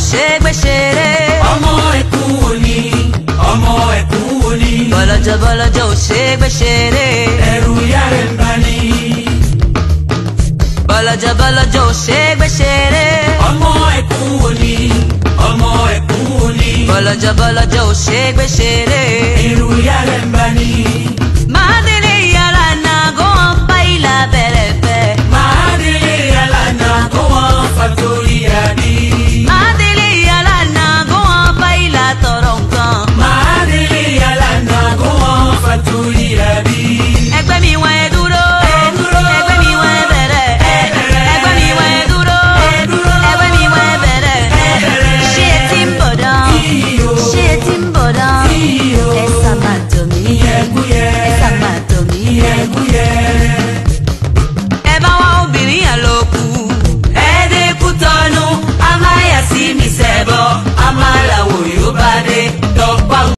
ṣe é gbé ṣeré. ọmọ ẹkún òní, ọmọ ẹkún òní. Bọ́lọ́jọ́ ò ṣe é gbé ṣeré. ẹ̀rù ìyá rẹ̀ ń bà ní. Bọ́lọ́jọ́ ò ṣe é gbé ṣeré. ọmọ ẹkún òní, ọmọ ẹkún òní. Bọ́lọ́jọ́ ò ṣe é gbé ṣeré. ẹ̀rù